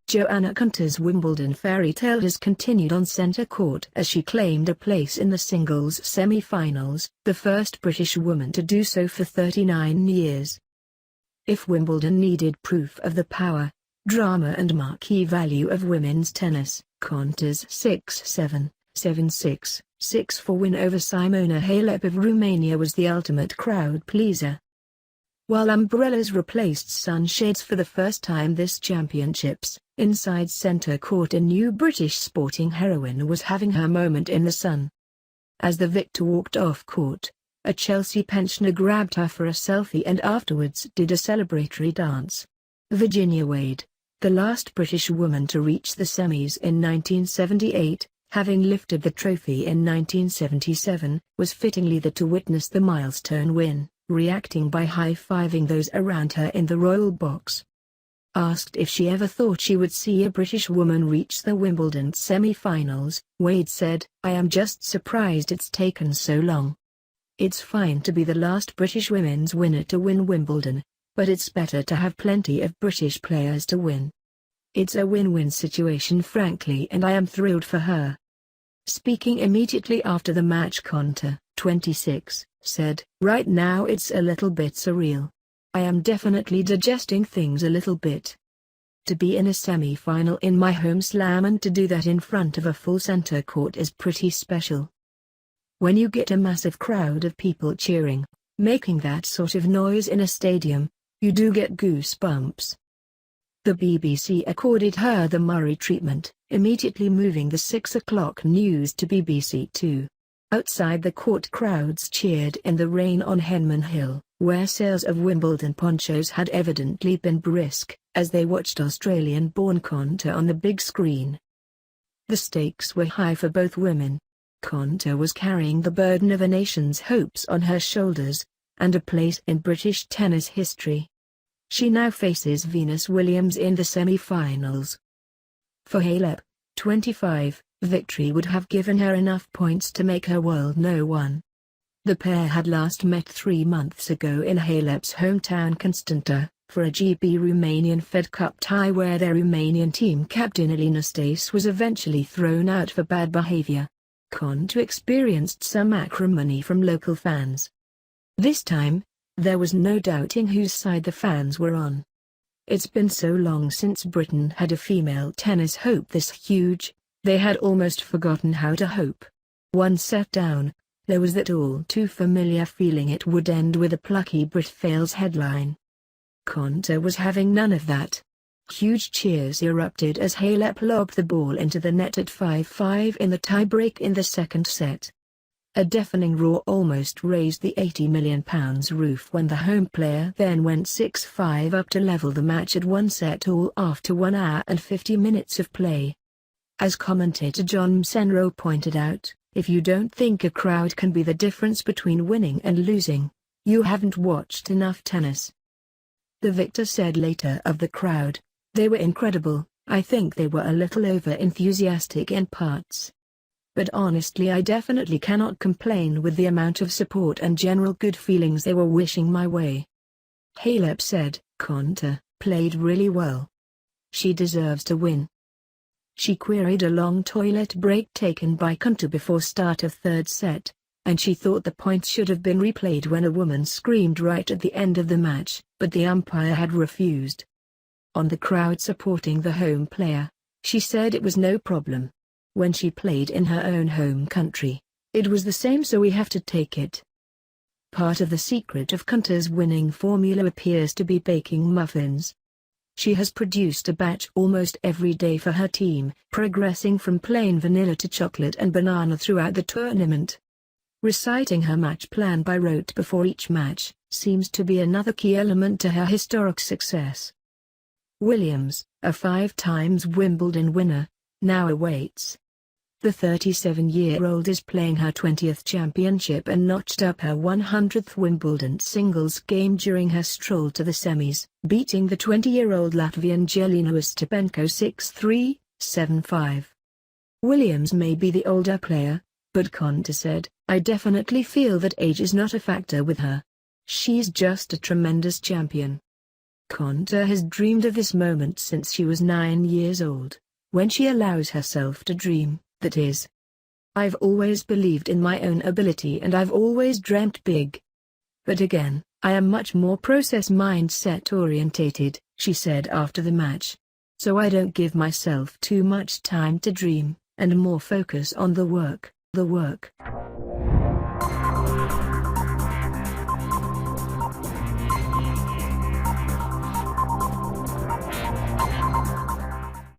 Johanna Konta's Wimbledon fairy tale has continued on centre court as she claimed a place in the singles semi-finals, the first British woman to do so for 39 years. If Wimbledon needed proof of the power, drama and marquee value of women's tennis, Konta's 6-7, 7-6, 6-4 win over Simona Halep of Romania was the ultimate crowd pleaser. While umbrellas replaced sunshades for the first time this championships, inside centre court a new British sporting heroine was having her moment in the sun. As the victor walked off court, a Chelsea pensioner grabbed her for a selfie and afterwards did a celebratory dance. Virginia Wade, the last British woman to reach the semis in 1978, having lifted the trophy in 1977, was fittingly there to witness the milestone win, reacting by high-fiving those around her in the royal box. Asked if she ever thought she would see a British woman reach the Wimbledon semi-finals, Wade said, "I am just surprised it's taken so long. It's fine to be the last British women's winner to win Wimbledon, but it's better to have plenty of British players to win. It's a win-win situation frankly, and I am thrilled for her." Speaking immediately after the match, Konta, 26, said, "Right now it's a little bit surreal. I am definitely digesting things a little bit. To be in a semi-final in my home slam and to do that in front of a full centre court is pretty special. When you get a massive crowd of people cheering, making that sort of noise in a stadium, you do get goosebumps." The BBC accorded her the Murray treatment, immediately moving the 6 o'clock news to BBC Two. Outside the court, crowds cheered in the rain on Henman Hill, where sales of Wimbledon ponchos had evidently been brisk, as they watched Australian-born Konta on the big screen. The stakes were high for both women. Konta was carrying the burden of a nation's hopes on her shoulders, and a place in British tennis history. She now faces Venus Williams in the semi-finals. For Halep, 25, victory would have given her enough points to make her world no. 1. The pair had last met 3 months ago in Halep's hometown Constanta, for a GB Romanian Fed Cup tie where their Romanian team captain Alina Stais was eventually thrown out for bad behavior. Konta experienced some acrimony from local fans. This time, there was no doubting whose side the fans were on. It's been so long since Britain had a female tennis hope this huge, they had almost forgotten how to hope. One set down, there was that all too familiar feeling it would end with a plucky Brit fails headline. Konta was having none of that. Huge cheers erupted as Halep lobbed the ball into the net at 5-5 in the tiebreak in the second set. A deafening roar almost raised the £80 million roof when the home player then went 6-5 up to level the match at 1 set all after 1 hour and 50 minutes of play. As commentator John Msenro pointed out, if you don't think a crowd can be the difference between winning and losing, you haven't watched enough tennis. The victor said later of the crowd, "They were incredible. I think they were a little over-enthusiastic in parts. But honestly I definitely cannot complain with the amount of support and general good feelings they were wishing my way." Halep said, "Konta played really well. She deserves to win." She queried a long toilet break taken by Konta before start of third set, and she thought the points should have been replayed when a woman screamed right at the end of the match, but the umpire had refused. On the crowd supporting the home player, she said it was no problem. When she played in her own home country, it was the same, so we have to take it. Part of the secret of Konta's winning formula appears to be baking muffins. She has produced a batch almost every day for her team, progressing from plain vanilla to chocolate and banana throughout the tournament. Reciting her match plan by rote before each match seems to be another key element to her historic success. Williams, a 5 times Wimbledon winner, now awaits. The 37-year-old is playing her 20th championship and notched up her 100th Wimbledon singles game during her stroll to the semis, beating the 20-year-old Latvian Jelena Ostapenko 6-3, 7-5. Williams may be the older player, but Konta said, "I definitely feel that age is not a factor with her. She's just a tremendous champion." Konta has dreamed of this moment since she was 9 years old. When she allows herself to dream, that is. I've always believed in my own ability and I've always dreamt big. But again, I am much more process mindset orientated, she said after the match. So I don't give myself too much time to dream, and more focus on the work.